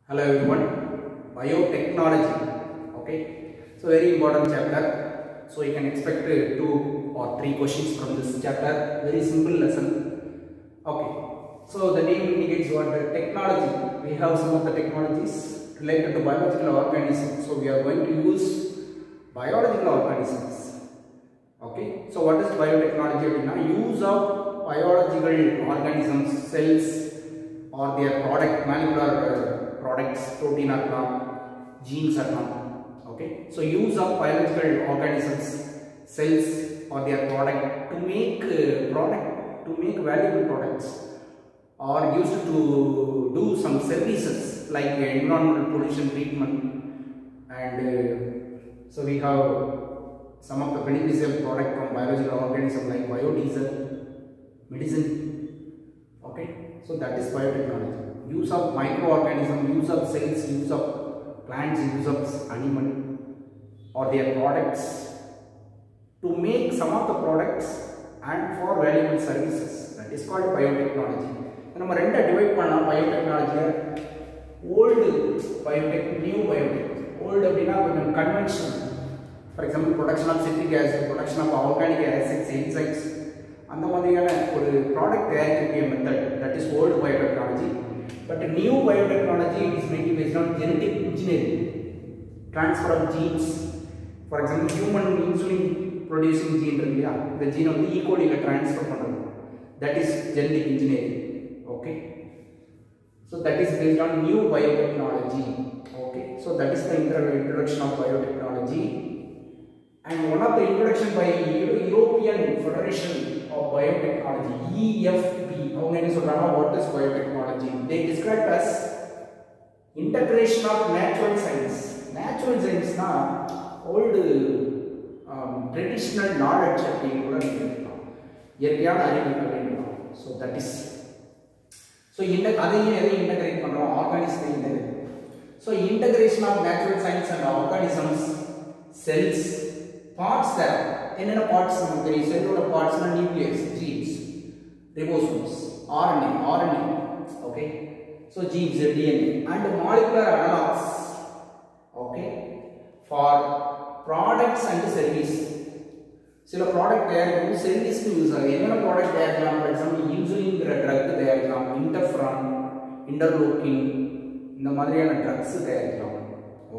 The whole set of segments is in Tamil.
Hello everyone, biotechnology. Okay, so very important chapter. So you can expect 2 or 3 questions from this chapter. Very simple lesson. Okay, so the name indicates what the technology. We have some of the technologies related to biological organisms. So we are going to use biological organisms. Okay, so what is biotechnology? Use of biological organisms, cells, or their product, molecular products, protein or genes or not. Okay, so use of biological organisms, cells, or their product to make valuable products, or used to do some services like environmental pollution treatment, and so we have some of the beneficial product from biological organism like biodiesel, medicine. Okay, so that is biotechnology. Use of microorganism, use of cells, use of plants, use of animal or their products to make some of the products and for valuable services. That is called biotechnology. நம்ம ரெண்டா டிவைட் பண்ணலாம் biotechnology. Old biotech, new biotech. Old அப்படினா கொஞ்சம் conventional. For example, production of citric acid, production of organic acids, enzymes, அந்த மாதிரியான ஒரு ப்ராடக்ட் தயாரிக்கக்கூடிய method, that is old biotechnology. But new biotechnology is mainly based on genetic engineering, transfer of genes. For example, human insulin producing gene irukya, the gene வந்து E. coli la transfer பண்றது, that is genetic engineering. Okay, so that is based on new biotechnology. Okay, so that is the introduction of biotechnology. And one of the introduction by European Federation of Biotechnology, EFB, what is biotechnology? They describe as integration of natural science. Natural science na old traditional knowledge so that is, so integrate organism. So integration of natural science and organisms, cells, parts there. Enna parts namakku theriyum, cellular parts na nucleus, genes, ribosomes, RNA. Okay, so genes, DNA, and molecular analogs. Okay, for products and service. சில ப்ராடக்ட் தயாரிக்கும் செல்லிஸ்க்கு யூஸ் ஆகும். என்னென்ன ப்ராடக்ட் தயாரிக்கலாம்? ஃபார் எக்ஸாம்பிள் இன்சுலின்ங்கிற ட்ரக் தயாரிக்கலாம், இன்டர்ஃபெரான், இன்டர்லூக்கின், இந்த மாதிரியான ட்ரக்ஸ் தயாரிக்கலாம்.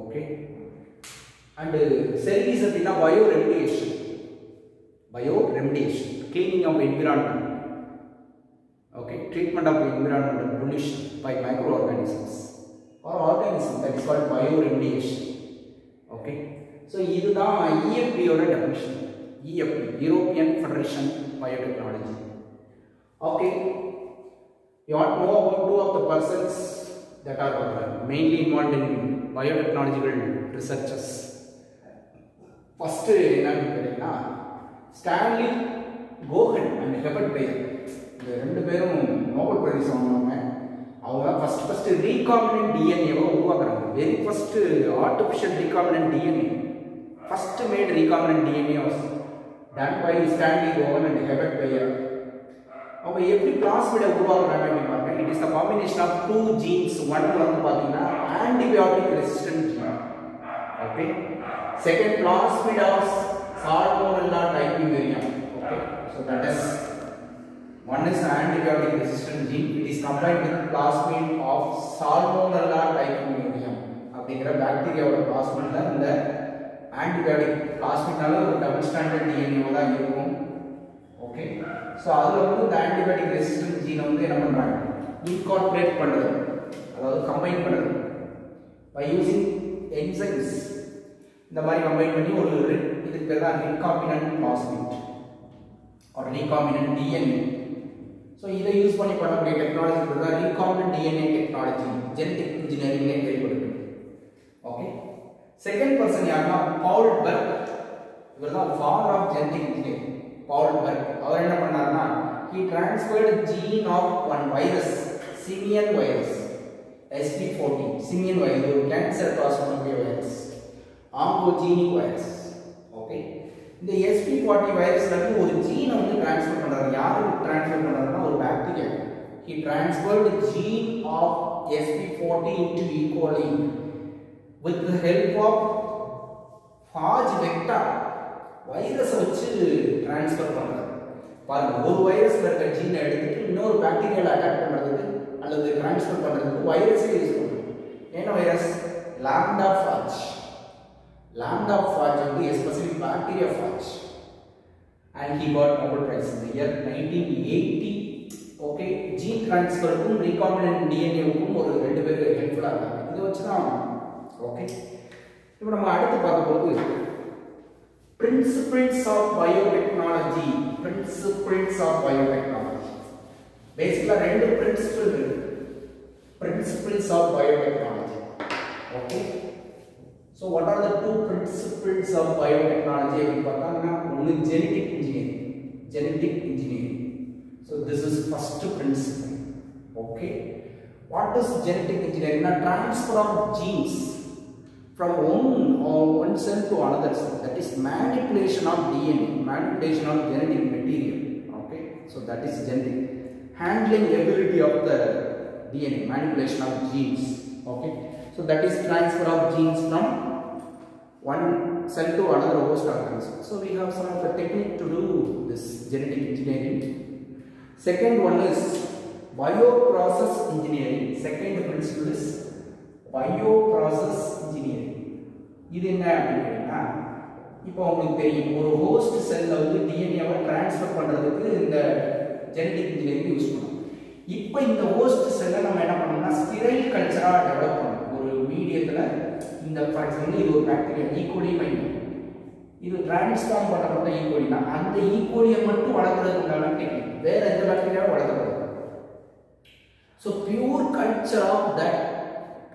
ஓகே, அண்ட் செல்லிஸ் அப்படின்னா bioremediation, cleaning of environment. Okay, treatment of environmental pollution by microorganisms or organisms, that is called bioremediation. Okay, so this is EFB oda definition. EFB, European Federation Biotechnology. Okay, you want to know about 2 of the persons that are mainly involved in biotechnological researchers. First enna Stanley Cohen and Herbert Bayer. இந்த ரெண்டு பேரும் நோபல் பிரைஸ் வாங்கினவங்க. அவங்க ஃபர்ஸ்ட் ரீகாம்பினன்ட் டிஎன்ஏவை உருவாக்குறாங்க. Very first artificial recombinant DNA, first made recombinant DNA was done by Stanley Cohen and Herbert Boyer. அவங்க எப்படி பிளாஸ்மிடை உருவாக்குறாங்க அப்படின்னு பாருங்க. It is the combination of 2 genes. One வந்து பார்த்தீங்கன்னா antibiotic resistant gene. Okay, second plasmid of Salmonella typhimurium. Okay, so that is one is antibiotic resistant gene. It is combined with plasmid of Salmonella typhimurium. அப்படிங்கற பாக்டீரியாவோட பிளாஸ்மிட்ல இந்த ஆன்டிபயோட்டிக் பிளாஸ்மிட்னால ஒரு டபுள் ஸ்டாண்டர்ட் டிஎன்ஏ தான் இருக்கும். ஓகே, சோ அதுல வந்து இந்த ஆன்டிபயோட்டிக் ரெசிஸ்டன்ட் ஜீனை வந்து என்ன பண்றாங்க? இன்கார்பரேட் பண்றது, அதாவது கம்பைன் பண்றது by using enzymes. இந்த மாதிரி கம்பைன் பண்ணி ஒரு இதுக்கு பேர் தான் recombinant plasmid or recombinant DNA. So இதை யூஸ் பண்ணி பண்ணக்கூடிய டெக்னாலஜி தான் recombinant DNA டெக்னாலஜி, ஜெனடிக் இன்ஜினியரிங்ல கேள்விப்பட்டிருக்கீங்க. ஓகே, செகண்ட் பர்சன் யாருன்னா பவுல் பெர்க். இவர்தான் father of genetic engineering. Paul Berg அவர் என்ன பண்ணாருன்னா, he transferred gene of one virus, simian virus, SP14. simian virus ஒரு கேன்சர் காஸ் பண்ணக்கூடிய வைரஸ், ஆங்கோஜெனிக் வைரஸ். ஓகே, இந்த SP40 வைரஸ்ல ஒரு ஜீனை வந்து ட்ரான்ஸ்ஃபர் பண்றாங்க. யாருக்கு ட்ரான்ஸ்ஃபர் பண்றாங்கன்னா ஒரு bacteria, he transferred the gene of sp40 into E. coli with the help of phage vector. Virus வச்சு ட்ரான்ஸ்ஃபர் பண்றது பாருங்க. ஒரு வைரஸ்ல இருக்க ஜீனை எடுத்துட்டு இன்னொரு பாக்டீரியால அட்டாக் பண்றதுக்கு அல்லது ட்ரான்ஸ்ஃபர் பண்றதுக்கு வைரஸை யூஸ் பண்றோம். என்ன virus? Lambda phage. Lambda phage வந்து especially bacteria phage. And he got Nobel Prize in the year 1980. Okay, gene transfer க்கும் recombinant DNA க்கும் ஒரு ரெண்டு பேர் ஹெல்ப்ஃபுல்லா இருக்காங்க. இத வச்சு தான் ஓகே. இப்போ நம்ம அடுத்து பார்க்க போறது principles of biotechnology. Principles of biotechnology. Basically ரெண்டு பிரின்சிபல் இருக்கு. Principles of biotechnology. Okay. So what are the two principles of biotechnology? One is genetic engineering. Genetic engineering. So this is first principle. Okay. What is genetic engineering? Now transfer of genes from one cell to another cell. That is manipulation of DNA, manipulation of genetic material. Okay. So that is genetic. Handling ability of the DNA, manipulation of genes. Okay. So that is transfer of genes from one cell to another host organism. So we have some of the technique to do this genetic engineering. Second one is bioprocess engineering. Second principle is bioprocess engineering. இது என்ன அப்படின்னா, இப்போ உங்களுக்கு தெரியும் ஒரு ஹோஸ்ட் செல்ல வந்து டிஎன்ஏவை ட்ரான்ஸ்ஃபர் பண்றதுக்கு இந்த ஜெனடிக் இன்ஜினியரிங் யூஸ் பண்ணுவோம். இப்போ இந்த ஹோஸ்ட் செல்லை நம்ம என்ன பண்ணோம்னா ஸ்டிரைல் கல்ச்சரா டெவலப் பண்ணணும். ஒரு மீடியத்துல இந்த ஃபார் எக்ஸாம்பிள் இது ஒரு பாக்டீரியா ஈகோலி மைண்ட், இது டிரான்ஸ்ஃபார்ம் பண்ணப்பட்ட ஈகோலினா அந்த ஈகோலியை மட்டும் வளர்க்கறதுக்கு உண்டான டெக்னிக், வேற எந்த பாக்டீரியாவும் வளர்க்கக்கூடாது. So pure culture of that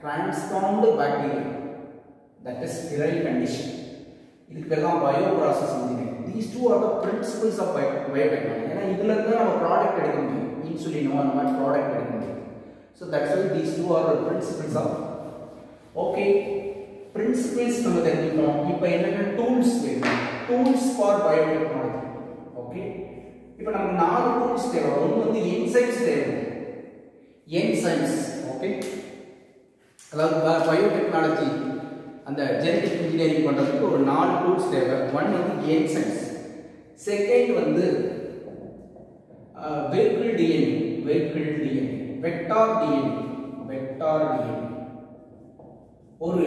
transformed bacteria, that is sterile condition. இதுக்கு பேர் தான் bioprocess engineering. These two are the principles of biotechnology. ஏன்னா இதுல இருந்து நம்ம ப்ராடக்ட் எடுக்க முடியும், இன்சுலினோ அந்த மாதிரி ப்ராடக்ட் எடுக்க முடியும். So that's why these two are the principles of. Okay, principles நம்ம தெரிஞ்சுக்கிறோம். இப்போ என்னென்ன டூல்ஸ் வேணும்? Tools for biotechnology. ஓகே, இப்போ நமக்கு 4 டூல்ஸ் தேவை. ஒன்று வந்து என்சைம்ஸ் தேவை. என்சைம்ஸ் ஓகே, அதாவது பயோடெக்னாலஜி அந்த ஜெனடிக் இன்ஜினியரிங் பண்றதுக்கு ஒரு 4 டூல்ஸ் தேவை. ஒன் வந்து என்சைம்ஸ், செகண்ட் வந்து வெஹிக்கிள் டிஎன்ஏ, வெக்டார் டிஎன்ஏ. ஒரு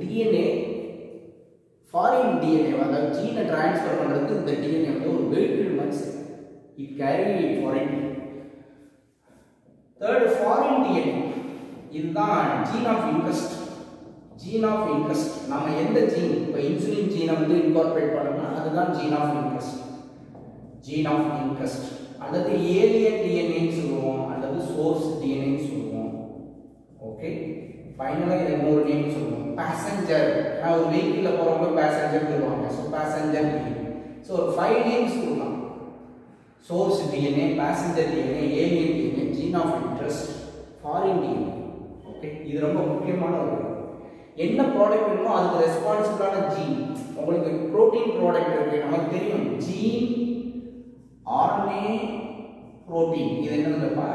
டிஎன்ஏ ஃபாரின் டிஎன்ஏ அதாவது ஜீனை டிரான்ஸ்ஃபர் பண்றதுக்கு இந்த டிஎன்ஏ வந்து ஒரு வெஹிக்கிள் மாதிரி it carry foreign. Third foreign DNA, இதுதான் ஜீன் ஆஃப் இன்ட்ரெஸ்ட். நம்ம எந்த ஜீன், இப்போ இன்சுலின் ஜீனை வந்து இன்கார்பரேட் பண்ணோம்னா அதுதான் ஜீன் ஆஃப் இன்ட்ரெஸ்ட். அல்லது ஏலியன் டிஎன்ஏன்னு சொல்லுவோம், அல்லது சோர்ஸ் டிஎன்ஏன்னு சொல்லுவோம். ஓகே, ஃபைனலாக இதை இன்னொரு நேம் சொல்லுவோம், பேசஞ்சர். ஒரு வெஹிக்கிளில் போகிறவங்க பேசஞ்சர் சொல்லுவாங்க. So passenger DNA. ஸோ ஒரு 5 நேம்ஸ் கொடுக்கலாம்: source DNA, passenger DNA, alien DNA, gene of interest, foreign DNA. Okay, இது ரொம்ப முக்கியமான ஒரு என்ன ப்ராடக்ட் வேணுமோ அதுக்கு ரெஸ்பான்சிபிளான ஜீன். உங்களுக்கு புரோட்டீன் ப்ராடக்ட் இருக்கு, நமக்கு தெரியும் ஜீன், ஆர்என்ஏ, புரோட்டீன். இது என்னதுப்பா?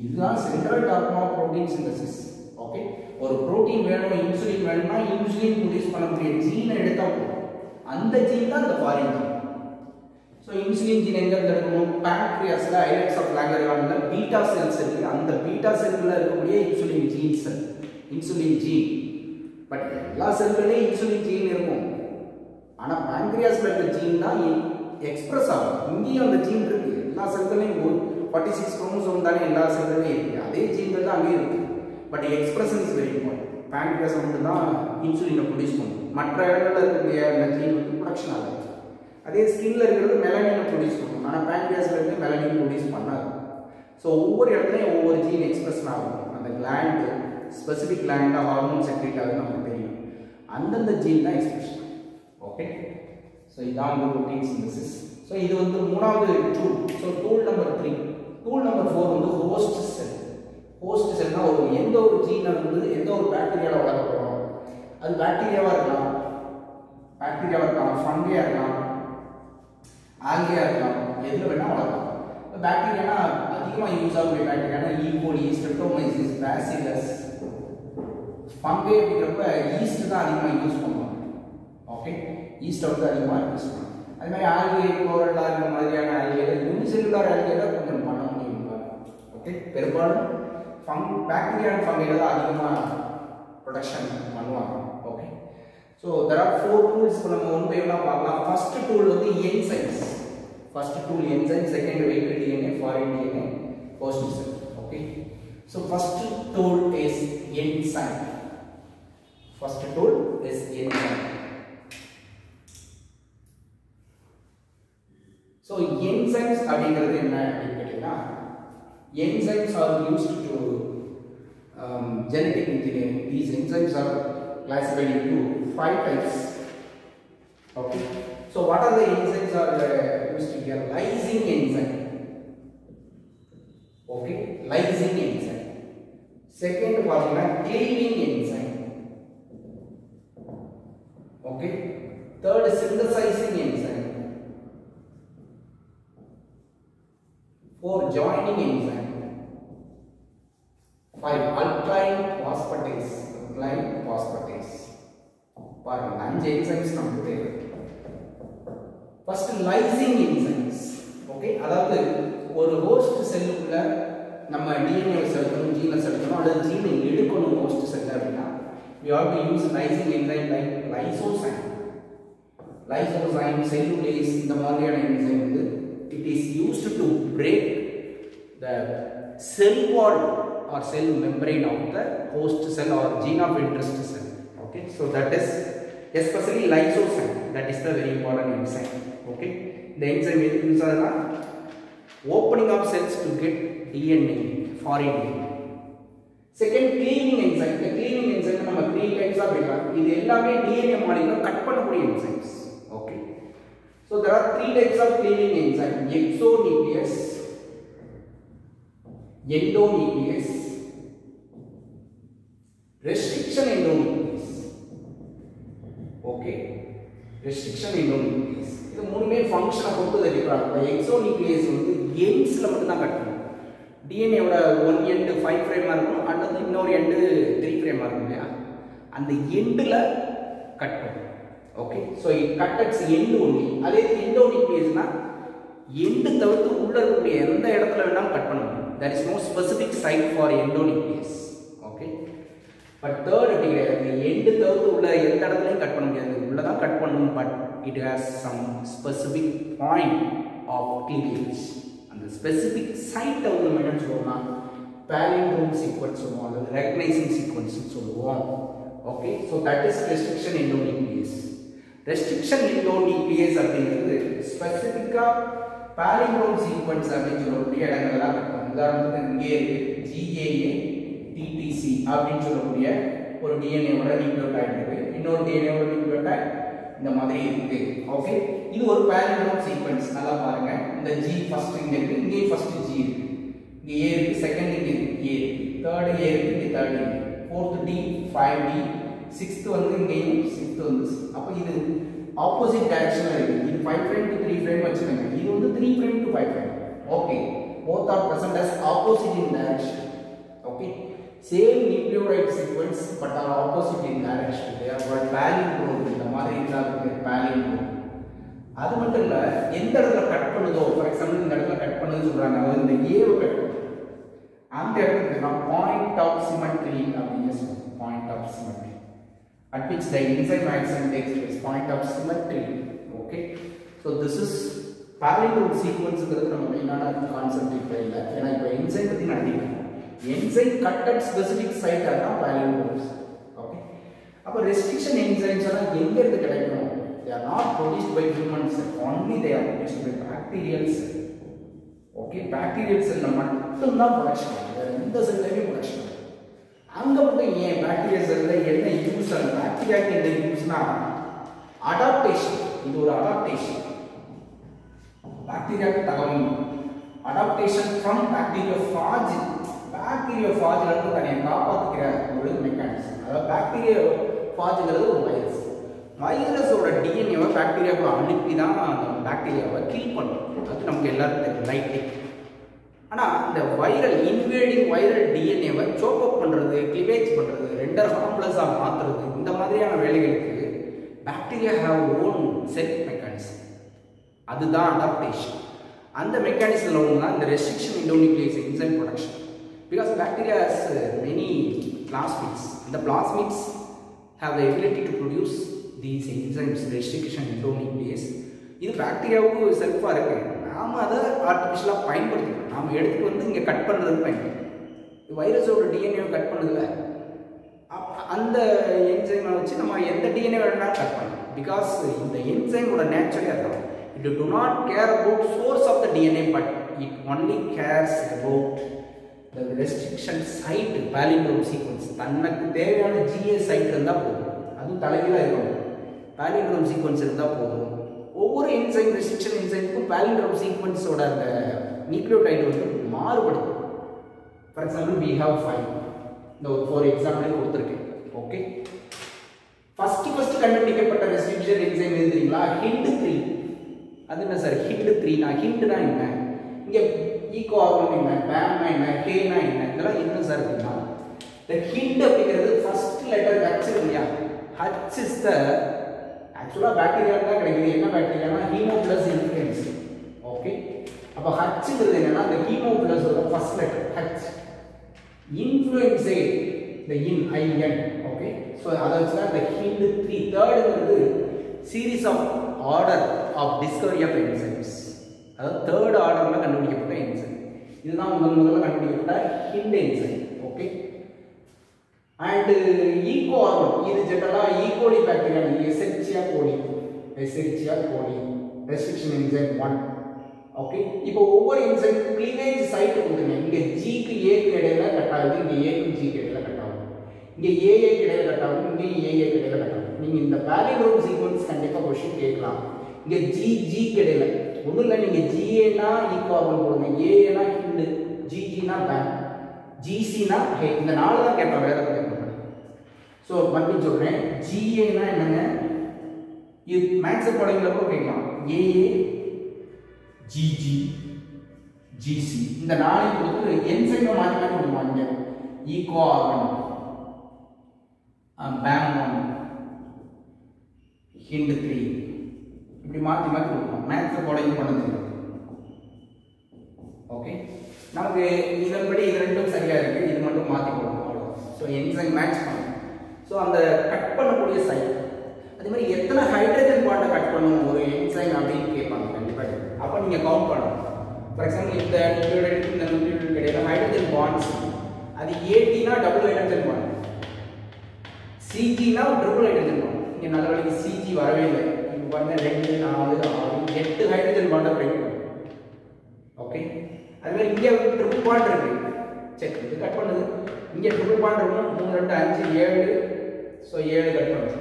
இதுதான் central dogma protein synthesis. Okay, ஒரு புரோட்டீன் வேணும், இன்சுலின் வேணும்னா இன்சுலின் ப்ரொடியூஸ் பண்ணக்கூடிய ஜீனை எடுத்தா போதும். அந்த ஜீன் தான் இந்த foreign gene. So insulin gene எங்க இருக்கணும்? பேங்க்ரியாஸ்ல ஐலட்ஸ் ஆஃப் லாங்கர்ஹான்ல பீட்டா செல்ஸ் இருக்கு. அந்த பீட்டா செல்ல இருக்கக்கூடிய இன்சுலின் ஜீன். பட் எல்லா செல்களையும் இன்சுலின் ஜீன் இருக்கும். ஆனா பேங்க்ரியாஸ்ல இருக்க ஜீன் தான் எக்ஸ்பிரஸ் ஆகும். இங்கேயும் அந்த ஜீன் இருக்கு. எல்லா செல்களையும் 46 குரோமோசோம் தானே எல்லா செல்களையும் இருக்கு. அதே ஜீன்கள் தான் அங்கேயும் இருக்கு. But expression is very important. Pancreas மட்டும் தான் இன்சுலினை ப்ரொடியூஸ் பண்ணும். மற்ற இடங்கள்ல இருக்கக்கூடிய அந்த ஜீன் வந்து ப்ரொடக்ஷன் ஆகாது. அதே ஸ்கின்ல இருக்கிறது மெலனினை ப்ரொடியூஸ் பண்ணும். ஆனால் பேங்க்ரியாஸ்ல இருந்து மெலனின் ப்ரொடியூஸ் பண்ணாது. ஸோ ஒவ்வொரு இடத்துலையும் ஒவ்வொரு ஜீன் எக்ஸ்பிரஷன் ஆகும். அந்த gland specific gland hormone secrete ஆகுது நமக்கு தெரியும். அந்தந்த ஜீன் தான் எக்ஸ்பிரஷன். ஓகே, ஸோ இதான் வந்து புரோட்டீன் சிந்தசிஸ். ஸோ இது வந்து மூணாவது tool. So tool number 3. Tool number 4 வந்து ஹோஸ்ட் செல்னா எந்த ஒரு ஜீனை வந்து எந்த ஒரு பாக்டீரியாவில் வளர்க்க போகிறோம். அது பாக்டீரியாவாக இருக்கலாம், ஃபங்கேயா இருக்கலாம், ஆல்கேயா இருக்கலாம், எதில் வேணால் வளர்க்கலாம். பாக்டீரியானா அதிகமா யூஸ் ஆகக்கூடிய பாக்டீரியானா ஈகோலி, ஸ்ட்ரெப்டோமைசிஸ், பேசிலஸ், ஃபங்கை அப்படிங்கிறப்ப ஈஸ்ட் தான் அதிகமாக யூஸ் பண்ணுவாங்க. ஓகே, ஈஸ்ட் வந்து அதிகமாக யூஸ் பண்ணுவாங்க. அது மாதிரி ஆல்கே, குளோரல்லா இந்த மாதிரியான ஆல்கே, யூனிசெல்லுலார் ஆல்கே தான் கொஞ்சம் பண்ண முடியும். ஓகே, பெரும்பாலும் பாக்டீரியா அண்ட் ஃபங்கை தான் அதிகமாக ப்ரொடக்ஷன் பண்ணுவாங்க. Okay, so there are 4 tools. இப்போ நம்ம ஒன் பை ஒன்னாக பார்க்கலாம். ஃபர்ஸ்ட் டூல் வந்து enzymes. First tool enzyme, second vehicle DNA, foreign DNA, host sell. Okay, so first tool is enzyme. First tool is enzyme. So enzymes அப்படிங்கிறது என்ன அப்படின்னு கேட்டீங்கன்னா, enzymes are used to genetic engineering. These enzymes are classified into 5 types. Okay, so what are the enzymes are used here? Lysing enzyme. Okay, lysing enzyme. Second one is cleaving enzyme. Okay, third synthesizing enzyme. 4 joining enzyme. 5 alkyl phosphatase. Alkyl phosphatase. பாருங்க 5 enzymes நமக்கு தேவை. First lysing enzymes. ஓகே, அதாவது ஒரு ஹோஸ்ட் செல்லுக்குள்ள நம்ம DNA செலுத்தணும், ஜீனை செலுத்தணும், அல்லது ஜீனை எடுக்கணும் ஹோஸ்ட் செல் அப்படின்னா we have to use lysing enzyme like lysozyme. Lysozyme, cellulase இந்த மாதிரியான enzyme வந்து it is used to break the cell wall or cell membrane of the host cell or gene of interest cell. Okay, so that is especially lysozyme, that is the very important enzyme. Okay, the enzyme is used as opening of cells to get DNA, foreign DNA. Second, cleaving enzyme. The cleaving enzyme நம்ம 3 types ஆ பிரிக்கலாம். இது எல்லாமே DNA மாலிகுலை கட் பண்ணக்கூடிய enzymes. Okay, so there are 3 types of cleaving enzyme: exonuclease, endonuclease, restriction endonuclease. Okay, restriction endonuclease. இது மூணுமே ஃபங்க்ஷனை பொறுத்து தெரியுறாங்க. எக்ஸோனியூக்ளியஸ் வந்து எண்ட்ஸ்ல மட்டும் தான் கட் பண்ணும். DNA ஓட 1 end 5 ஃப்ரேமா இருக்கும், அல்லது இன்னொரு end 3 ஃப்ரேமா இருக்கும் இல்லையா, அந்த எண்ட்ல கட் பண்ணும். Okay, so it cuts its end only. அதே endonuclease-னா end தவிர்த்து உள்ள இருக்கக்கூடிய எந்த இடத்துல வேணாலும் கட் பண்ண முடியும். There is no specific site for endonuclease. Okay, but third அப்படிங்கிறது end தவிர்த்து உள்ள எந்த இடத்துலயும் கட் பண்ண முடியாது, உள்ள தான் கட் பண்ணணும். but it has some specific point of cleavage. அந்த specific site வந்து நம்ம என்ன சொல்றோம்னா palindrome sequence சொல்லுவோம், அல்லது recognizing sequence சொல்லுவோம். Okay, so that is restriction endonuclease. Restriction endonuclease அப்படிங்கிறது ஸ்பெசிஃபிக்கா palindrome sequence அப்படின்னு சொல்லக்கூடிய இடங்கள்லாம் கட் பண்ணும். உதாரணத்துக்கு இங்கே இருக்கு GAA TTC அப்படின்னு சொல்லக்கூடிய ஒரு DNA ஓட நியூக்ளியோடைட் இருக்கு, இன்னொரு DNA ஓட நியூக்ளியோடைட் இந்த மாதிரி இருக்கு. ஓகே, இது ஒரு palindrome sequence. நல்லா பாருங்க, இந்த G ஃபர்ஸ்ட் இங்க இருக்கு, இங்கே ஃபர்ஸ்ட் G இருக்கு, இங்க A இருக்கு, செகண்ட் இங்க இருக்கு A, தேர்ட் A இருக்கு, இங்க தேர்ட் இருக்கு, ஃபோர்த் D, 5D, சிக்ஸ்த் வந்து இங்கேயும், சிக்ஸ்த் வந்து. அப்ப இது ஆப்போசிட் டைரக்ஷன்ல இருக்கு. இது 5 frame to 3 frame வச்சுக்கோங்க, இது வந்து 3 frame to 5 frame. Okay, both are present as opposite in direction. Okay, same nucleotide sequence but are opposite in direction. They are called palindrome. இந்த மாதிரி இருந்தாலுமே palindrome. அது மட்டும் இல்ல, எந்த இடத்துல கட் பண்ணுதோ, ஃபார் எக்ஸாம்பிள் இந்த இடத்துல கட் பண்ணுதுன்னு சொல்றாங்க, அதாவது இந்த ஏவை கட் பண்ணுது, அந்த இடத்துக்கு நான் பாயிண்ட் ஆஃப் சிமெட்ரி அப்படின்னு சொல்லுவோம். Point of symmetry at which the enzyme action takes place. Point of symmetry. Okay, so this is palindrome sequence. நம்ம மெயினான கான்செப்ட் இப்போ இல்லை, ஏன்னா இப்போ என்சைம் பற்றி நான் enzyme cut at specific site அதான் palindromes. ஓகே, அப்போ ரெஸ்ட்ரிக்ஷன் என்சைம்ஸ் எல்லாம் எங்க இருந்து கிடைக்கும்? they are not produced by humans, only they are produced by bacterial cell. Okay, bacterial செல்ல மட்டும் தான் ப்ரொடக்ஷன், வேற எந்த செல்லையும் ப்ரொடக்ஷன். அங்க மட்டும் ஏன் பாக்டீரியல் செல்ல என்ன யூஸ்? பாக்டீரியாக்கு என்ன யூஸ்னா அடாப்டேஷன். இது ஒரு அடாப்டேஷன், பாக்டீரியாக்கு தகவல் அடாப்டேஷன் ஃப்ரம் பாக்டீரியோஃபாஜ். பாக்டீரியோஃபாஜ்ல இருந்து தன்னை காப்பாற்றிக்கிற ஒரு மெக்கானிசம். அதாவது பாக்டீரியோஃபாஜ்ங்கிறது ஒரு வைரஸ். வைரஸோட டிஎன்ஏவை பாக்டீரியாவுக்கு அனுப்பி தான் அந்த பாக்டீரியாவை கில் பண்ணும். அது நமக்கு எல்லாருக்கும் தெரியும். லைட்டிங் ஆனால் இந்த வைரல் இன்வேடிங் வைரல் டிஎன்ஏவை சோப்பப் பண்ணுறது, கிளிவேஜ் பண்ணுறது, ரெண்டர் காம்ப்ளெக்ஸாக மாற்றுறது, இந்த மாதிரியான வேலைகளுக்கு bacteria have own self mechanism. அதுதான் அடாப்டேஷன். அந்த மெக்கானிசமில் ஒன்று தான் இந்த restriction endonuclease enzyme production. Because bacteria has many plasmids. இந்த plasmids have the ability to produce these enzymes, restriction endonuclease. இது பாக்டீரியாவுக்கு செல்ஃபாக இருக்குது. நாம் அதை ஆர்டிஃபிஷியலாக பயன்படுத்திக்கணும். நாம் எடுத்துகிட்டு வந்து இங்கே கட் பண்ணுறதுக்கு பயன்படுத்தணும். வைரஸோட டிஎன்ஏவை கட் பண்ணுறதுல அந்த என்சைமை வச்சு நம்ம எந்த டிஎன்ஏ வேணாலும் கட் பண்ணலாம். பிகாஸ் இந்த என்சைமோட நேச்சரே அதுதான். It do not care about source of the DNA, but it only cares about the restriction site palindrome sequence. தனக்கு தேவையான GA சைட் இருந்தால் போதும். அதுவும் தலைகீழாக இருக்கணும். palindrome sequence இருந்தால் போதும். ஒவ்வொரு என்சைம் ரெஸ்ட்ரிக்ஷன் என்சைமுக்கும் palindrome sequenceோட அந்த நியூக்ளியோடைடு வந்து மாறுபடும். For example we have 5. இந்த ஒரு 4 எக்ஸாம்பிள் கொடுத்துருக்கேன். ஓகே, ஃபர்ஸ்ட் கண்டுபிடிக்கப்பட்ட ரெஸ்ட்ரிக்ஷன் என்சைம் எது தெரியுங்களா? HIND3. அது என்ன சார் HIND3னா? HINDனா என்ன? இங்கே ஈகோ ஆர்கன் என்ன, பேம்னா என்ன, கேனா என்ன, இதெல்லாம் என்ன சார் அப்படின்னா, இந்த HIND அப்படிங்கிறது ஃபர்ஸ்ட் லெட்டர் H இல்லையா? H இஸ் த ஆக்சுவலாக பாக்டீரியா தான் கிடைக்குது. என்ன பாக்டீரியானா ஹீமோபிளஸ் இன்ஃப்ளூயன்ஸ். ஓகே, அப்போ Hங்கிறது என்னன்னா இந்த ஹீமோபிளஸோட ஃபர்ஸ்ட் லெட்டர் H. இன்ஃப்ளூயன்ஸே இந்த IN. ஓகே, ஸோ அதை வச்சு தான் இந்த HIND3. தேர்டுங்கிறது series of order of discovery of enzymes. அதாவது தேர்ட் ஆர்டரில் கண்டுபிடிக்கப்பட்ட என்சைம். இதுதான் முதல்ல கண்டுபிடிக்கப்பட்ட HIND enzyme. Okay, and Eco ஆர்கன் இது ஜெனரலாக E coli bacteria, Escherichia coli restriction enzyme 1. ஓகே, இப்போ ஒவ்வொரு என்சைம் கிளீவேஜ் சைட் கொடுத்துருங்க. இங்கே ஜிக்கு ஏக்கு இடையில கட் ஆகுது, இங்கே ஏக்கு ஜிக்கு இடையில கட் ஆகும், இங்கே ஏஏக்கு இடையில கட் ஆகும், இங்கே ஏஏக்கு இடையில கட் ஆகும். நீங்கள் இந்த பாலிட்ரோம் சீக்வன்ஸ் கண்டிப்பாக கொஸ்டின் கேட்கலாம். இங்கே ஜிக்கு இடையில ஒன்றும் இல்லை, நீங்கள் ஜிஏனா ஈகோ ஆர்கன் கொடுங்க, ஏஏனா HIND, ஜிஜினா பேம், ஜிசினா ஹே. இந்த 4 தான் கேட்பாங்க, வேற எதுவும் கேட்பாங்க. ஸோ மறுபடியும் சொல்கிறேன், ஜிஏனா என்னங்க? இது மேக்ஸ் படங்கள கூட கேட்கலாம். ஏஏ, ஜிஜி, ஜிசி, இந்த 4 கொடுத்து என்சைமை மாற்றி மாற்றி கொடுப்பாங்க. ஈகோ ஆர்கன், பேம் 1, HIND3, இப்படி மாற்றி மாற்றி கொடுப்போம். மேக்ஸ் போடையும் பண்ண தெரியும். ஓகே, நமக்கு இதன்படி இது ரெண்டும் சரியாக இருக்குது, இது மட்டும் மாற்றி கொடுக்கணும் அவ்வளோ. ஸோ என்சைம் மேட்ச் பண்ணும். ஸோ அந்த கட் பண்ணக்கூடிய சைட், அதே மாதிரி எத்தனை ஹைட்ரஜன் பாண்டை கட் பண்ணும் ஒரு என்சைம் அப்படின்னு கேட்பாங்க கண்டிப்பாக. அப்போ நீங்கள் கவுண்ட் பண்ணணும். ஃபார் எக்ஸாம்பிள் இந்த நியூக்ளியோடைடு இந்த நியூக்ளியோடைடு இடையில ஹைட்ரஜன் பாண்ட்ஸ், அது ATனா டபுள் ஹைட்ரஜன் பாண்ட், CGனா ட்ரிபிள் ஹைட்ரஜன் பாண்ட். இங்கே நல்ல வேலைக்கு CG வரவே இல்லை. இப்போ பாருங்க 2, 4, 6, 8 ஹைட்ரஜன் பாண்டை பிரேக் பண்ணும். ஓகே, அது மாதிரி இங்கே ட்ரிபிள் பாண்ட் இருக்கு, செக் இது கட் பண்ணுது. இங்கே ட்ரிபிள் பாண்ட் இருக்கும், 3, 2, 5, 7. ஸோ 7 கட் பண்ணுது.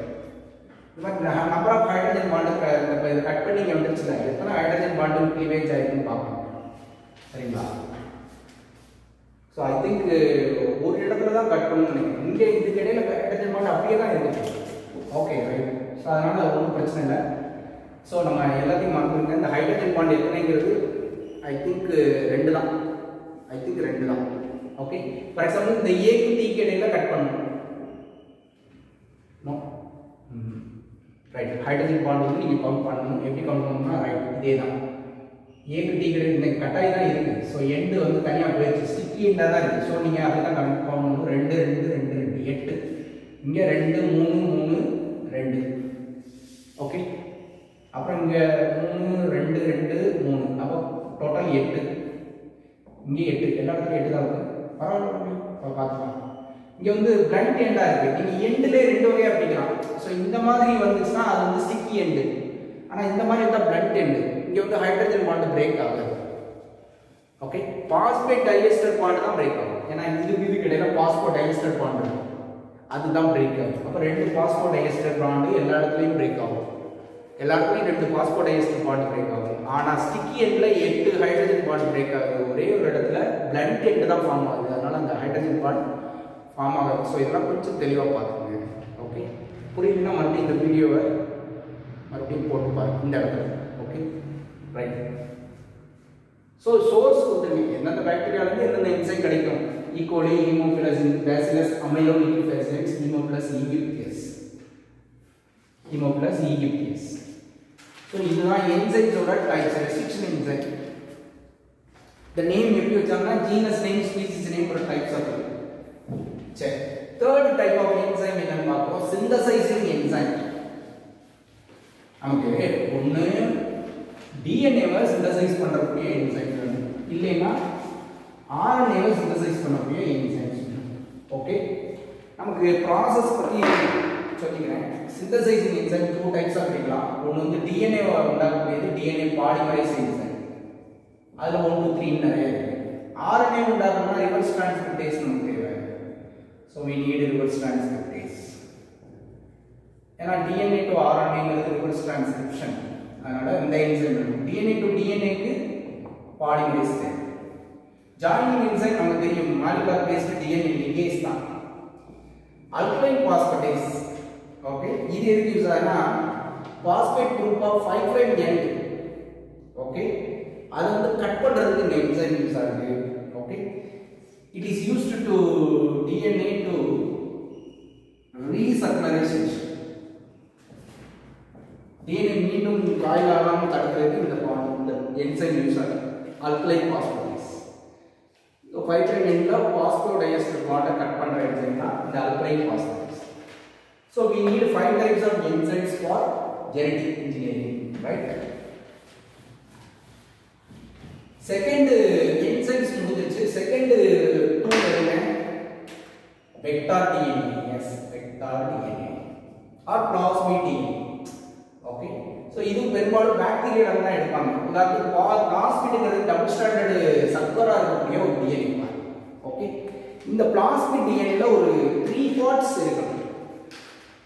இந்த மாதிரி நம்பர் ஆஃப் ஹைட்ரஜன் பாண்டு இதை கட் பண்ணி இங்கே வந்துருச்சுல, எத்தனை ஹைட்ரஜன் பாண்டு கிளீவேஜ் ஆகிருக்குன்னு பார்க்கணும். சரிங்களா? ஸோ ஐ திங்க் ஒரு இடத்துல தான் கட் பண்ணணும்னு நினைக்கிறேன். இங்கே இதுக்கு இடையில ஹைட்ரஜன் பாண்டு அப்படியே தான் இருக்குது. Okay right. ஸோ அதனால் அது ஒன்றும் பிரச்சனை இல்லை. ஸோ நம்ம எல்லாத்தையும் மறந்துருங்க. இந்த ஹைட்ரஜன் பாண்ட் எத்தனைங்கிறது ஐ திங்க் 2 தான். ஓகே, ஃபார் எக்ஸாம்பிள் இந்த ஏக்கு டிக்கு இடையில கட் பண்ணணும். நோ ரைட், ஹைட்ரஜன் பாண்ட் வந்து நீங்கள் கவுண்ட் பண்ணணும். எப்படி கவுண்ட் பண்ணணும்னா ரைட் இதே தான். ஏக்கு டிக்கு இடையில இந்த கட்டாய் தான் இருக்குது. ஸோ எண்டு வந்து தனியாக போயிடுச்சு, ஸ்டிக்கி எண்டாக தான் இருக்குது. ஸோ நீங்கள் அதை தான் கவுண்ட் பண்ணணும். 2, 2, 2, 2, 8. இங்கே 2, 3, 3, 2. ஓகே, அப்புறம் இங்கே 3, 2, 2, 3. அப்போ டோட்டல் 8. இங்கே 8, எல்லா இடத்துலையும் 8 தான் இருக்குது. பரவாயில்ல, பார்த்துக்கலாம். இங்கே வந்து பிளண்ட் எண்டாக இருக்குது. நீங்கள் எண்டுலேயே 2 வகையாக பிடிக்கலாம். ஸோ இந்த மாதிரி வந்துச்சுன்னா அது வந்து ஸ்டிக்கி எண்டு. ஆனால் இந்த மாதிரி இருந்தால் பிளண்ட் எண்டு. இங்கே வந்து ஹைட்ரஜன் பாண்ட் பிரேக் ஆகுது. ஓகே, பாஸ்பேட் டைஎஸ்டர் பாண்ட் தான் பிரேக் ஆகும். ஏன்னா இதுக்கு இடையில பாஸ்போ டைஎஸ்டர் பாண்ட் இருக்கும், அதுதான் பிரேக் ஆகும். அப்போ 2 பாஸ்போ டைஎஸ்டர் பாண்டு எல்லா இடத்துலையும் பிரேக் ஆகும். எல்லா இடத்துலையும் 2 பாஸ்போ டைஎஸ்டர் பாண்ட் பிரேக் ஆகும். ஆனால் ஸ்டிக்கி எண்டில் 8 ஹைட்ரஜன் பாண்ட் பிரேக் ஆகுது. ஒரே ஒரு இடத்துல பிளண்ட் எண்டு தான் ஃபார்ம் ஆகுது. அதனால் அந்த ஹைட்ரஜன் பாண்ட் ஃபார்ம் ஆகுது. ஸோ இதெல்லாம் கொஞ்சம் தெளிவாக பார்த்துக்கோங்க. ஓகே, புரியலன்னா மறுபடியும் இந்த வீடியோவை மறுபடியும் போட்டு பாருங்க இந்த இடத்துல. Okay right. ஸோ சோர்ஸ் கொடுத்துருங்க எந்தெந்த பாக்டீரியாவிலேருந்து எந்தெந்த என்சைம் கிடைக்கும். ஈகோலி, ஹீமோஃபிலஸ் பேசிலஸ், அமைலோநியூக்ளியோசைட்ஸ், Haemophilus aegyptius, Haemophilus aegyptius. So இதுதான் என்சைம்ஸோட types. Restriction enzyme the name எப்படி வச்சாங்கன்னா genus name, species name for types of it. சரி, third type of enzyme என்னன்னு பார்ப்போம். synthesizing enzyme. நமக்கு ஒன்று டிஎன்ஏவை சிந்தசைஸ் பண்ணக்கூடிய என்சைம், இல்லைன்னா ஆர்என்ஏவை சிந்தசைஸ் பண்ணக்கூடிய என்சைம். ஓகே, நமக்கு ப்ராசஸ் பற்றி சொல்லிக்கிறேன். சிந்தசைசிங் என்சைம் டூ டைப்ஸாக பிரிக்கலாம். ஒன்று வந்து டிஎன்ஏவை உண்டாக்கக்கூடியது டிஎன்ஏ பாலிமரைஸ் என்சைம், அதில் 1 2 3 நிறைய இருக்கு. ஆர்என்ஏ உண்டாக்கணும்னா ரிவர்ஸ் டிரான்ஸ்கிரிப்டேஸ் நமக்கு தேவை. So we need reverse transcriptase. ஏன்னா டிஎன்ஏ டு ஆர்என்ஏங்கிறது ரிவர்ஸ் டிரான்ஸ்கிரிப்ஷன், அதனால இந்த என்சைம் வேணும். டிஎன்ஏ டு டிஎன்ஏக்கு பாலிமரேஸ் தேவை. ஜாயினிங் என்சைம் நமக்கு தெரியும், மாலிகுலர் பேஸ்டு டிஎன்ஏ லிகேஸ் தான். Alkyl phosphatase. ஓகே, இது எதுக்கு யூஸ் ஆகுதுன்னா phosphate group of 5 prime end. Okay, அது வந்து கட் பண்றதுக்கு இந்த என்சைம் யூஸ் ஆகுது. Okay, it is used to DNA to recirculation. DNA மீண்டும் காயில் ஆகாம தடுக்கிறதுக்கு இந்த என்சைம் யூஸ் ஆகுது. Alkyl phosphatase. 5 prime endல phosphodiester பாண்டை cut பண்ற என்சைம் தான் இந்த alkyl phosphatase. So we need 5 types of enzymes for genetic engineering, right? Second enzymes முடிஞ்சிருச்சு. செகண்ட் டூல் என்ன? Vector DNA. Yes, vector DNA or plasmid DNA. Okay, so இது பெரும்பாலும் பாக்டீரியால தான் எடுப்பாங்க. உதாரணத்துக்கு பிளாஸ்மிட்ங்கிறது டபுள் ஸ்டாண்டர்டு சர்க்கரா இருக்கக்கூடிய ஒரு டிஎன்ஏ. ஓகே, இந்த பிளாஸ்மிட் டிஎன்ஏல ஒரு 3 பார்ட்ஸ் இருக்கு.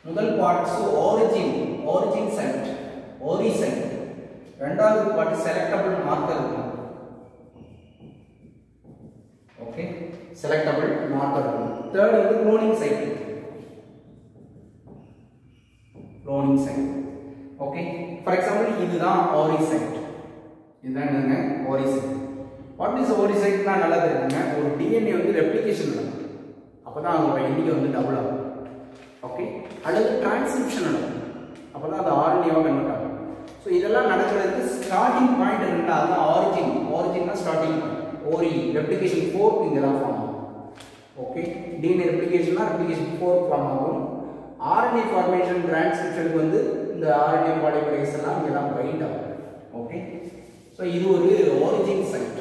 முதல் பார்ட்ஸ் ஆரிஜின் சைட், ஓரிசைட். இரண்டாவது பார்ட் செலக்டபிள் மார்க்கர் இருக்கும். ஓகே, செலக்டபிள் மார்க்கர் இருக்கும். தேர்ட் வந்து cloning site. Okay, for example இதுதான் ஓரிசைட். இதுதான் என்னங்க? ஓரிசைட். வாட் இஸ் ஓரிசைட்னா நல்லா தெரியுங்க. ஒரு டிஎன்ஏ வந்து ரெப்ளிகேஷன் நடக்கும், அப்பதான் அதோட எண்ணிக்கை வந்து டபுள் ஆகும். ஓகே, அல்லது டிரான்ஸ்கிரிப்ஷன் நடக்கும், அப்பதான் அது ஆர்என்ஏவா கன்வெர்ட் ஆகும். ஸோ இதெல்லாம் நடக்கிறதுக்கு ஸ்டார்டிங் பாயிண்ட் இருந்தா அதுதான் ஆரிஜின்னா ஸ்டார்டிங் பாயிண்ட். ஓரி ரெப்ளிகேஷன் 4 இங்கே தான் ஃபார்ம் ஆகும். ஓகே, டிஎன்ஏ ரெப்ளிகேஷன்னா ரெப்ளிகேஷன் 4 ஃபார்ம் ஆகும். ஆர்என்ஏ ஃபார்மேஷன் டிரான்ஸ்கிரிப்ஷனுக்கு வந்து இந்த ஆர்என்ஏ பாலிமரேஸ் எல்லாம் இங்கே தான் பைண்ட் ஆகும். ஓகே, ஸோ இது ஒரு ஆரிஜின் சைட்.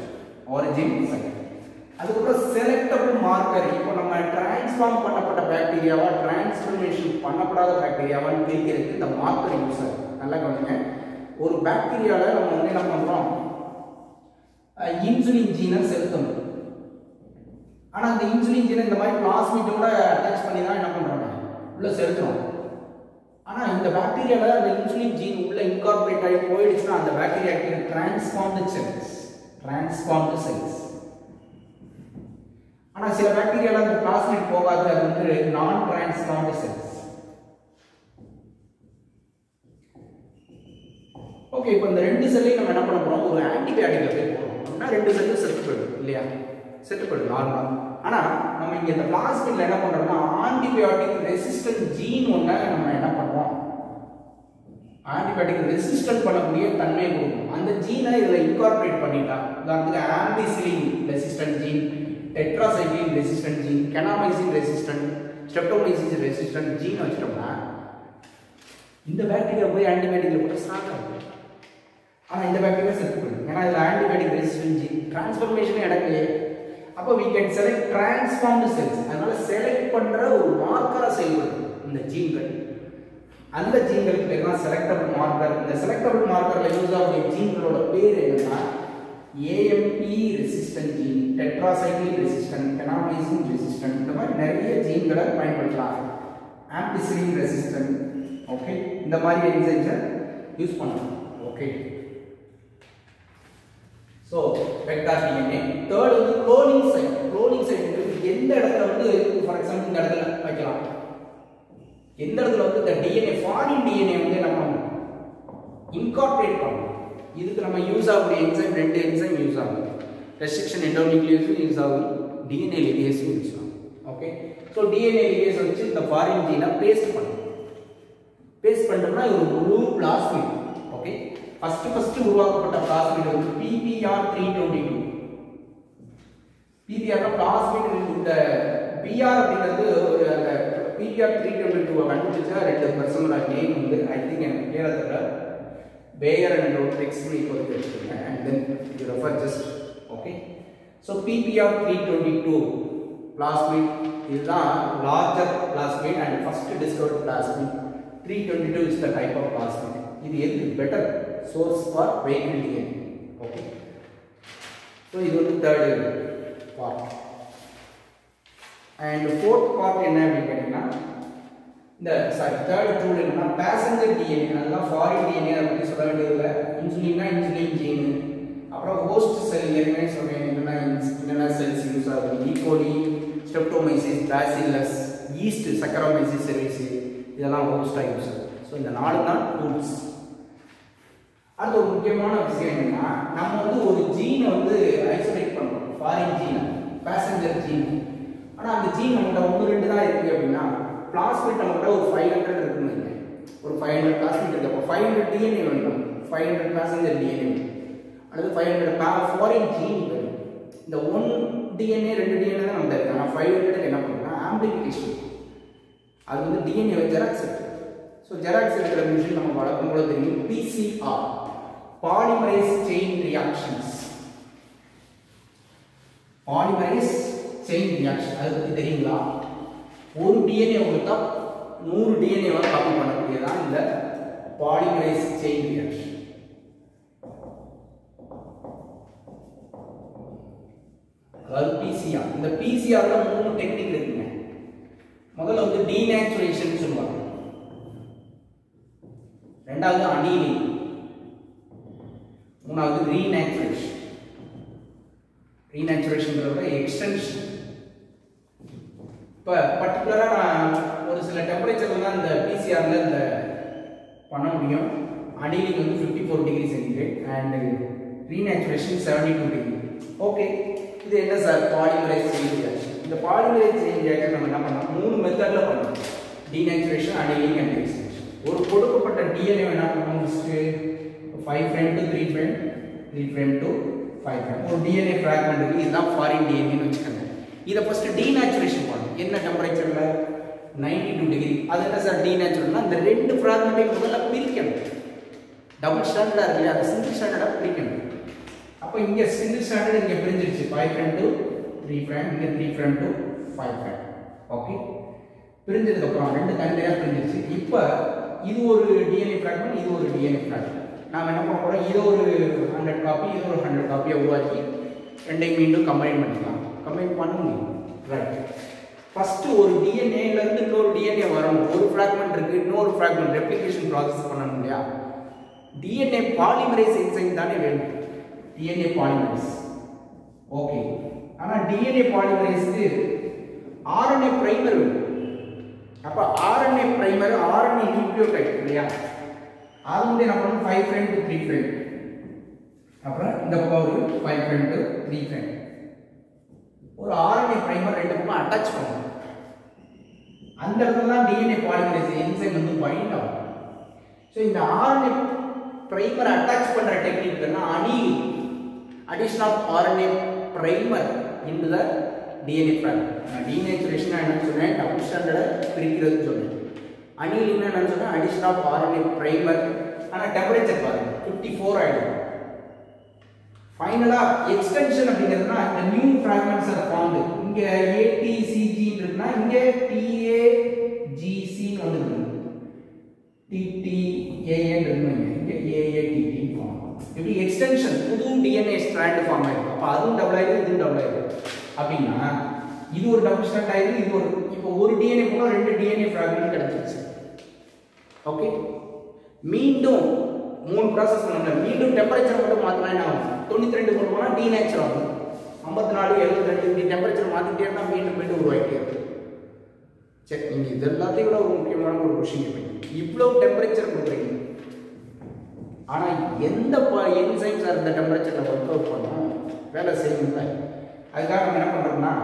அதுக்கப்புறம் செலக்டபிள் மார்க்கர். இப்போ நம்ம டிரான்ஸ்ஃபார்ம் பண்ணப்பட்ட பாக்டீரியாவா டிரான்ஸ்ஃபர்மேஷன் பண்ணப்படாத பாக்டீரியாவான்னு பிரிக்கிறதுக்கு இந்த மார்க்கர் யூஸ் ஆகும். நல்லா கவனிங்க. ஒரு பாக்டீரியாவில் நம்ம வந்து என்ன பண்ணுறோம், இன்சுலின் ஜீனை செலுத்தணும். ஆனால் அந்த இன்சுலின் ஜீனை இந்த மாதிரி பிளாஸ்மிட்டோட அட்டாச் பண்ணி தான் என்ன பண்ணுறாங்க, உள்ள செலுத்துறோம். ஆனால் இந்த பாக்டீரியாவில் அந்த இன்சுலின் ஜீன் உள்ள இன்கார்பரேட் ஆகி போயிடுச்சுன்னா அந்த பாக்டீரியாவுக்கு டிரான்ஸ்ஃபார்ம்டு செல்ஸ். ஆனால் சில பாக்டீரியாவில் அந்த பிளாஸ்மிட் போகாது, அது வந்து நான் டிரான்ஸ்ஃபார்ம்டு செல்ஸ். ஓகே, இப்போ இந்த 2 செல்லையும் நம்ம என்ன பண்ண போறோம், ஒரு ஆன்டிபயோட்டிக் போய் போடுறோம். அப்படின்னா 2 செல்லும் செத்து போயிடும் இல்லையா? செத்து போயிடும் நார்மலாக. ஆனால் நம்ம இங்கே இந்த பிளாஸ்மிட்ல என்ன பண்றோம்னா ஆன்டிபயோட்டிக் ரெசிஸ்டன்ட் ஜீன் ஒன்றை நம்ம என்ன பண்றோம், ஆன்டிபயோட்டிக் ரெசிஸ்டன்ட் பண்ணக்கூடிய தன்மையை கொடுக்கும். அந்த ஜீனை இதில் இன்கார்பரேட் பண்ணிட்டா, உதாரணத்துக்கு ampicillin resistant gene, tetracycline resistant gene, kanamycin resistant, streptomycin resistant gene வச்சிட்டோம்னா இந்த பாக்டீரியா போய் ஆன்டிபயோட்டிக்ல போட்டு சாப்பிடாது. ஆனால் இந்த பாக்டீரியா செத்து போயிடும், ஏன்னா இதில் ஆன்டிபயோட்டிக் ரெசிஸ்டன்ட் ஜீன் டிரான்ஸ்ஃபர்மேஷனே நடக்கலையே. அப்போ we can select transformed cells. அதனால செலக்ட் பண்ற ஒரு மார்க்கரா செயல்படும் இந்த ஜீன்கள். அந்த ஜீன்களுக்கு பேர் தான் செலக்டபிள் மார்க்கர். இந்த செலக்டபிள் மார்க்கர்ல யூஸ் ஆகிற ஜீன்களோட பேர் என்னன்னா AMP resistant gene, tetracycline resistant, kanamycin resistant, இந்த மாதிரி நிறைய ஜீன்களை பயன்படுத்தலாம். Ampicillin resistant. ஓகே, இந்த மாதிரி என்சைம்ஸை யூஸ் பண்ணலாம். Okay, so vector DNA. Third வந்து குளோனிங் சைட். குளோனிங் சைட் எந்த இடத்துல வந்து ஃபார் எக்ஸாம்பிள் இந்த இடத்துல வைக்கலாம், எந்த இடத்துல வந்து இந்த டிஎன்ஏ ஃபாரின் டிஎன்ஏ வந்து நம்ம இன்கார்பரேட் பண்ணணும். இதுக்கு நம்ம யூஸ் ஆகக்கூடிய என்சைம் ரெண்டு என்சைம் யூஸ் ஆகும். ரெஸ்ட்ரிக்ஷன் எண்டோநியூக்ளியேஸும் யூஸ் ஆகும், டிஎன்ஏ லிகேஸும் யூஸ் ஆகும். ஓகே, ஸோ டிஎன்ஏ லிகேஸ் வச்சு இந்த ஃபாரின் ஜீனை பேஸ்ட் பண்ணும். பேஸ்ட் பண்ணுறோம்னா இது ஒரு முழு பிளாஸ்மிட். ஓகே, ஃபர்ஸ்ட் உருவாக்கப்பட்ட பிளாஸ்மிட் வந்து PPR322. PPR plasmid. இந்த பிஆர் அப்படிங்கிறது ஒரு அந்த PPR322 கண்டுபிடிச்சா ரெண்டு பர்சனோட நேம் வந்து ஐ திங்க் எனக்கு கிளியரா தெரியல. பேயர் அண்ட் டெக்ஸ்ட் இப்போதைக்கு வச்சுக்கோங்க and then you refer just. Okay, so PPR322 plasmid இதுதான் larger plasmid and first discovered plasmid. 322 is the type of plasmid. இது எது better source for vehicle DNA. Okay, so இது வந்து third part and fourth part என்ன அப்படினு கேட்டினா இந்த third tool என்னன்னா passenger DNA. அதெல்லாம் foreign DNA அப்படி சொல்ல வேண்டியது இல்ல. இன்சுலின்னா இன்சுலின் ஜீன், அப்புறம் ஹோஸ்ட் செல் ஏற்கனவே சொன்னேன் என்னென்ன செல்ஸ் யூஸ் ஆகுது. ஈகோலி, ஸ்ட்ரெப்டோமைசிஸ், பேசிலஸ், ஈஸ்ட், சக்கரோமைசிஸ் செரிசி, இதெல்லாம் ஹோஸ்டாக யூஸ் ஆகுது. ஸோ இந்த 4 தான் டூல்ஸ். அடுத்த ஒரு முக்கியமான விஷயம் என்னன்னா நம்ம வந்து ஒரு ஜீனை வந்து ஐசோலேட் பண்ணுறோம், ஃபாரின் ஜீனை, பேசஞ்சர் ஜீன். ஆனால் அந்த ஜீன் நம்மகிட்ட 1-2 தான் இருக்குது அப்படின்னா பிளாஸ்மிட் நம்மகிட்ட ஒரு 500 இருக்குன்னு, ஒரு 500 பிளாஸ்மிட் இருக்கு. அப்போ 500 டிஎன்ஏ வேணும், 500 பேசஞ்சர் டிஎன்ஏ அல்லது 500 ஃபாரின் ஜீன் வேணும். இந்த 1 டிஎன்ஏ 2 டிஎன்ஏ தான் நம்ம இருக்கு. ஆனால் 500 என்ன பண்ணுறோம்னா ஆம்பிளிஃபிகேஷன், அது வந்து டிஎன்ஏ ஜெராக்ஸ் இருக்கு. ஸோ ஜெராக்ஸ் இருக்கிற மிஷின் நம்ம வழக்கம் போல தெரியும், PCR, polymerase chain reactions. Polymerase chain reaction அது பற்றி தெரியுங்களா? ஒரு டிஎன்ஏ கொடுத்தா 100 டிஎன்ஏவை காப்பி பண்ணக்கூடியதான் இந்த பாலிமரைஸ் செயின் ரியாக்ஷன். அதாவது PCR. இந்த PCRல 3 டெக்னிக் இருக்குங்க. முதல்ல வந்து டீநேச்சுரேஷன் சொல்லுவாங்க, ரெண்டாவது அனீலிங், மூணாவது ரீநேச்சுரேஷன். ரீநேச்சுரேஷன்ங்கிறத எக்ஸ்டென்ஷன். இப்போ பர்டிகுலராக நான் ஒரு சில டெம்பரேச்சர்ல தான் இந்த PCRல இந்த பண்ண முடியும். அனீலிங் வந்து 54 degree centigrade and renaturation 72 degree. Okay, இது என்ன சார் பாலிமரைஸ் செயின் ரியாக்ஷன்? இந்த பாலிமரைஸ் செயின் ரியாக்ஷன் நம்ம என்ன பண்ணோம், 3 மெத்தட்ல பண்ணோம், டீநேச்சுரேஷன், அனீலிங் அண்ட் எக்ஸ்டென்ஷன். ஒரு கொடுக்கப்பட்ட டிஎன்ஏ என்ன பண்ணணும், ஃபர்ஸ்ட் 5' to 3', 3' to 5'. ஒரு டிஎன்ஏ ஃபிராக்மெண்ட் இருக்கு, இதுதான் ஃபாரின் டிஎன்ஏன்னு வச்சுக்கோங்க. இதை ஃபர்ஸ்ட் டீநேச்சுரேஷன் பண்ணணும். என்ன டெம்பரேச்சர்ல? 92 டிகிரி. அது என்ன சார் டீநேச்சுரல்னா இந்த 2 ஃபிராக்மெண்ட்டையும் முதல்ல பிரிக்கணும். டபுள் ஸ்டாண்டர்டா இருக்கு இல்லையா, அதை சிங்கிள் ஸ்டாண்டர்டா பிரிக்கணும். அப்போ இங்க சிங்கிள் ஸ்டாண்டர்ட் இங்க பிரிஞ்சிருச்சு, 5' to 3', இங்க 3' to 5'. ஓகே, பிரிஞ்சதுக்கு அப்புறம் 2 தனித்தனியா பிரிஞ்சிருச்சு. இப்போ இது ஒரு டிஎன்ஏ ஃபிராக்மெண்ட், இது ஒரு டிஎன்ஏ ஃபிராக்மெண்ட். நாம என்ன பண்ண போறோம், இது ஒரு 100 காப்பி, இது ஒரு 100 காப்பியை உருவாக்கி ரெண்டையும் மீண்டும் கம்பைன் பண்ணிக்கலாம். கம்பைன் பண்ண முடியும், ரைட்? ஃபர்ஸ்ட் ஒரு டிஎன்ஏல இருந்து இன்னொரு டிஎன்ஏ வரணும். ஒரு ஃபிராக்மெண்ட் இருக்கு, இன்னொரு ஃபிராக்மெண்ட் ரெப்ளிகேஷன் ப்ராசஸ் பண்ணணும் இல்லையா? டிஎன்ஏ பாலிமரைஸ் என்சைம் தானே வேணும், டிஎன்ஏ பாலிமரைஸ். ஓகே, ஆனா டிஎன்ஏ பாலிமரைஸ்க்கு ஆர்என்ஏ பிரைமர் வேணும். அப்ப ஆர்என்ஏ பிரைமர், ஆர்என்ஏ நியூக்ளியோடைட் இல்லையா, அது வந்து என்ன பண்ணணும், 5' to 3'. அப்புறம் இந்த பக்கம் ஒரு 5' to 3'. ஒரு ஆர்என்ஏ பிரைமர் ரெண்டு பக்கம் அட்டாச் பண்ணணும். அந்த இடத்துல தான் டிஎன்ஏ பாலிமரைஸ் என்சைம் வந்து பைண்ட் ஆகும். ஸோ இந்த ஆர்என்ஏ பிரைமர் அட்டாச் பண்ற டெக்னிக் தான் annealing, addition of RNA primer into the DNA fragment. Denaturation என்னன்னு சொன்னேன், டபுள் ஸ்டாண்டர்ட் பிரிக்கிறது சொன்னேன். அனீலிங் என்னன்னு சொன்னா addition of RNA primer. ஆனா டெம்பரேச்சர் பாருங்க 54 ஆயிடும். ஃபைனலா எக்ஸ்டென்ஷன் அப்படிங்கிறதுனா இந்த நியூ ஃபிராக்மெண்ட்ஸ் ஆர் ஃபார்ம்டு. இங்க ATCG இருக்குன்னா இங்க TAGC ன்னு வந்துருக்கு, TTAN இருக்குங்க, இங்க AATT ஃபார்ம். இப்படி எக்ஸ்டென்ஷன் புது டிஎன்ஏ ஸ்ட்ராண்ட் ஃபார்ம் ஆயிடும். அப்போ அதுவும் டபுள் ஆயிடும், இதுவும் டபுள் ஆயிடும். அப்படின்னா இது ஒரு டபுள் ஸ்ட்ராண்ட் ஆயிடுது, இது ஒரு, இப்போ ஒரு டிஎன்ஏ போனால் 2 டிஎன்ஏ ஃபிராக்மெண்ட் கிடைச்சிருச்சு. ஓகே, மீண்டும் 3 ப்ராசஸ் பண்ணணும். மீண்டும் டெம்பரேச்சர் மட்டும் மாற்றினா என்ன ஆகும், 92 கொண்டு போனால் டீநேச்சர் ஆகும், 54 72 இப்படி டெம்பரேச்சர் மாற்றிட்டே இருந்தால் மீண்டும் மீண்டும் உருவாகிட்டே இருக்கும். சரி, நீங்கள் இது எல்லாத்தையும் விட ஒரு முக்கியமான ஒரு விஷயம், இவ்வளோ டெம்பரேச்சர் கொடுக்குறீங்க, ஆனால் எந்த என்சைம்ஸ் அந்த டெம்பரேச்சரில் ஒர்க் அவுட் பண்ணணும், வேலை செய்யணும்ல. அதுக்காக நம்ம என்ன பண்ணுறோம்னா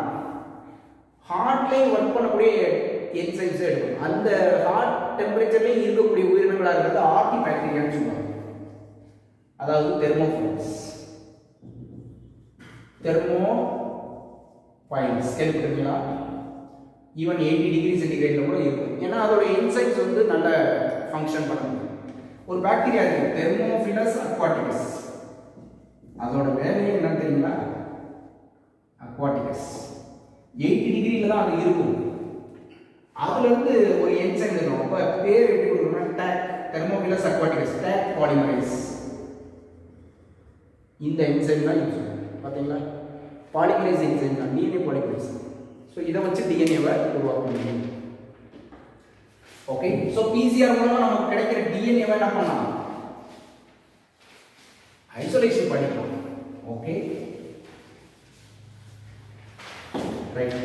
ஹார்ட்லேயும் ஒர்க் பண்ணக்கூடிய என்சைம்ஸை எடுக்கணும். அந்த ஹார்ட் டெம்பரேச்சர்லேயும் இருக்கக்கூடிய உயிரினங்களாக இருக்கிறது ஆர்டி பாக்டீரியான்னு சொல்லுவாங்க. அதாவது தெர்மோஃபைல்ஸ் கேள்விப்பட்டிருக்கீங்களா? ஈவன் 80 டிகிரி சென்டிகிரேட்ல கூட இருக்கும். ஏன்னா அதோட என்சைம்ஸ் வந்து நல்ல ஃபங்க்ஷன் பண்ண முடியும். ஒரு பாக்டீரியா இருக்கு தெர்மோஃபிலஸ் அக்வாட்டிகஸ். அதோட வேலையே என்ன தெரியுங்களா? அக்வாட்டிகஸ் 80 டிகிரியில தான் அது இருக்கும். அதுல இருந்து ஒரு என்சைம் இருக்கும். அப்ப பேர் எப்படி கொடுக்கணும்னா டேக் தெர்மோஃபிலஸ் அக்வாட்டிகஸ் டேக் பாலிமரேஸ். இந்த என்சைம் தான் யூஸ் பண்ணுவோம். பாத்தீங்களா? பாலிமரேஸ் என்சைம் தான், டிஎன்ஏ பாலிமரேஸ். ஸோ இதை வச்சு டிஎன்ஏவை உருவாக்க முடியும். ஓகே, ஸோ பிசிஆர் மூலமா நமக்கு கிடைக்கிற டிஎன்ஏவை என்ன பண்ணலாம்? ஐசோலேஷன் பண்ணிக்கலாம். Okay, right.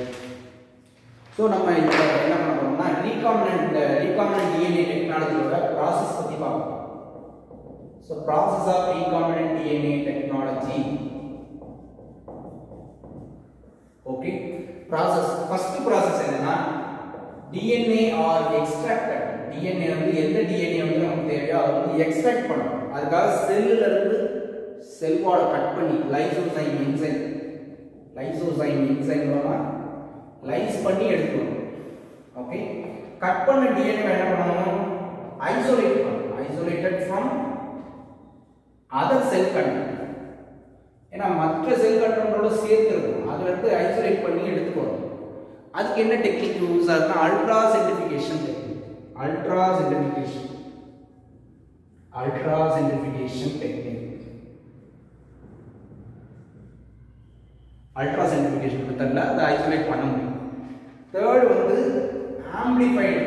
ஸோ நம்ம இப்போ என்ன பண்ண போறோம்னா ரீகாம்பினன்ட் டிஎன்ஏ டெக்னாலஜியோட ப்ராசஸ் பற்றி பார்க்கலாம். So process of recombinant DNA technology. Okay, process first process என்னன்னா டிஎன்ஏ ஆர் எக்ஸ்ட்ராக்டட். டிஎன்ஏ வந்து எந்த டிஎன்ஏ வந்து நமக்கு தேவையோ அதை வந்து எக்ஸ்ட்ராக்ட் பண்ணணும். அதுக்காக செல்லுல இருந்து செல் வாலை கட் பண்ணி லைசோசைம் என்சைம் மூலமா லைஸ் பண்ணி எடுக்கணும். ஓகே, கட் பண்ண டிஎன்ஏ என்ன பண்ணணும்? ஐசோலேட் பண்ணணும். Isolated from other sell content. ஏன்னா மற்ற செல் கண்டென்ட்டோட சேர்த்து இருக்கும், அதுல இருந்து ஐசோலேட் பண்ணி எடுத்துக்கணும். அதுக்கு என்ன டெக்னிக் யூஸ் ஆகுதுன்னா ultra centrifugation technique. Ultra centrifugation மெத்தட்ல அதை ஐசோலேட் பண்ண முடியும். தேர்ட் வந்து amplified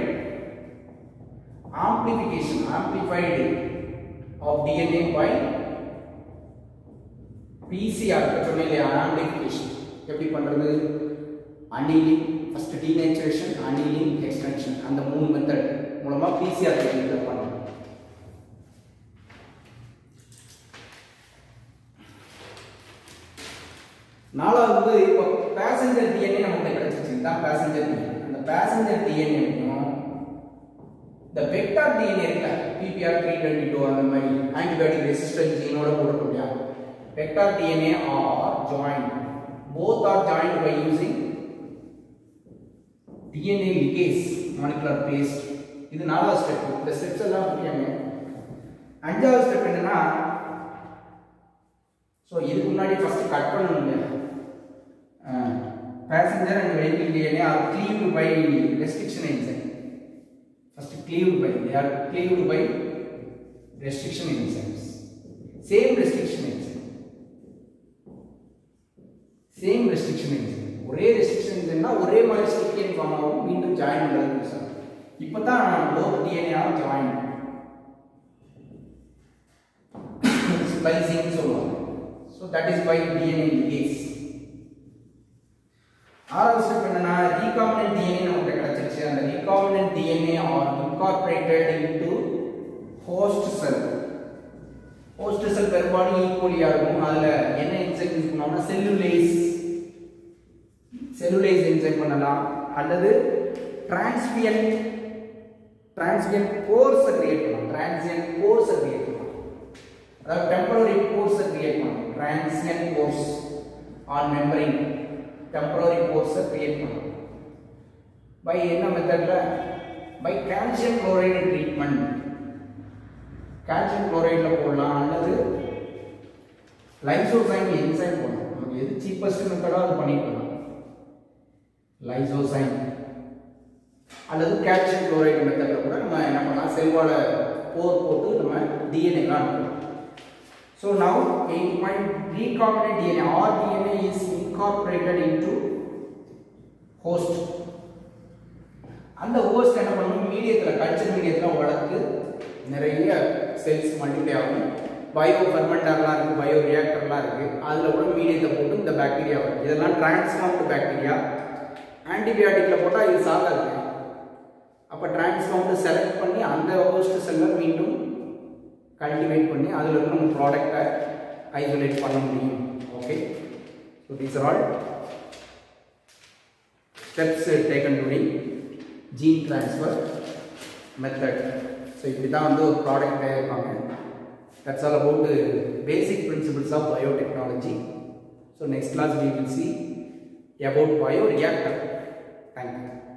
of DNA by PCR. சொன்னேன் இல்லையா, ஆம்பிளிஃபிகேஷன் எப்படி பண்றது? Annealing, first denaturation, annealing, extension, அந்த 3 மெத்தட் மூலமா PCR டெக்னிக் பண்ணலாம். நாலாவது இப்போ பேசஞ்சர் டிஎன்ஏ நமக்கு கிடைச்சிச்சு. தான் பேசஞ்சர் டிஎன்ஏ. அந்த பேசஞ்சர் டிஎன்ஏக்கும் இந்த வெக்டார் டிஎன்ஏ இருக்குல்ல, PPR 322 அந்த மாதிரி ஆன்டிபயோட்டிக் ரெசிஸ்டன்ட் ஜீனோட போடக்கூடிய vector DNA are joined. Both are joined by using DNA ligase molecular paste. இது நாலாவது ஸ்டெப். இந்த ஸ்டெப்ஸ் எல்லாம் புரியுங்க. அஞ்சாவது ஸ்டெப் என்னன்னா, சோ இதுக்கு முன்னாடி ஃபர்ஸ்ட் கட் பண்ணனுங்க. passenger and vehicle DNA are cleaved by restriction enzyme. First cleaved by, they are cleaved by restriction enzymes. Same restriction enzyme. ஒரே ரெஸ்ட்ரிக்ஷன் enzyme ஒரே மாதிரி ஸ்டிக்கேன் ஃபார்ம் ஆகும், மீண்டும் ஜாயின் பண்றது சார். இப்போதான் both DNA are joined. Splicing சொல்லுவாங்க. So that is by DNA ligase. ஆறாவது ஸ்டெப் என்னன்னா, recombinant DNA நமக்கு கிடைச்சிருச்சு. அந்த recombinant DNA are incorporated into host cell. host cell பெரும்பாலும் ஈக்குவலியா இருக்கும். அதுல என்ன என்சைம் யூஸ் பண்ணுவாங்கன்னா செல்லுலேஸ் என்சைம் பண்ணலாம், அல்லது டிரான்ஸ்பியன்ட் போர்ஸ் கிரியேட் பண்ணலாம். அதாவது டெம்பரரி போர்ஸ் கிரியேட் பண்ணலாம். Transient pores on membrane temporary pores create பண்ணலாம். பை என்ன மெத்தட்ல? By calcium chloride treatment. Calcium குளோரைடுல போடலாம், அல்லது லைசோசைம் என்சைம் போடலாம். நமக்கு எது சீப்பஸ்ட் மெத்தடோ அது பண்ணிக்கலாம். லைசோசைம் அல்லது கால்சியம் குளோரைடு மெத்தட்ல கூட நம்ம என்ன பண்ணலாம், செல்வால போர் போட்டு நம்ம டிஎன்ஏ எல்லாம் அனுப்பலாம். So now recombinant DNA or DNA is incorporated into host. அந்த host என்ன பண்ணும், மீடியத்துல கல்ச்சர் மீடியத்துல வளர்த்து நிறைய செல்ஸ் மல்டிப்ளை ஆகும். பயோ ஃபெர்மெண்டர்லாம் இருக்கு, பயோ ரியாக்டர்லாம் இருக்கு. அதுல கூட மீடியத்தை போட்டு இந்த பாக்டீரியா வரும். இதெல்லாம் டிரான்ஸ்ஃபார்ம்டு பாக்டீரியா. ஆன்டிபயோட்டிக்ல போட்டா இது சாகாது. அப்ப டிரான்ஸ்ஃபார்ம்டு செலக்ட் பண்ணி அந்த ஹோஸ்ட் செல்லை மீண்டும் கல்டிவேட் பண்ணி அதில் இருந்து நம்ம ப்ராடக்டை ஐசோலேட் பண்ண முடியும். Okay, so these are all steps taken during gene transfer method. So இப்படி தான் வந்து ஒரு ப்ராடக்ட் தயாரிப்பாங்க. That's all about the basic principles of biotechnology. So next class we will see about bioreactor. Thank you.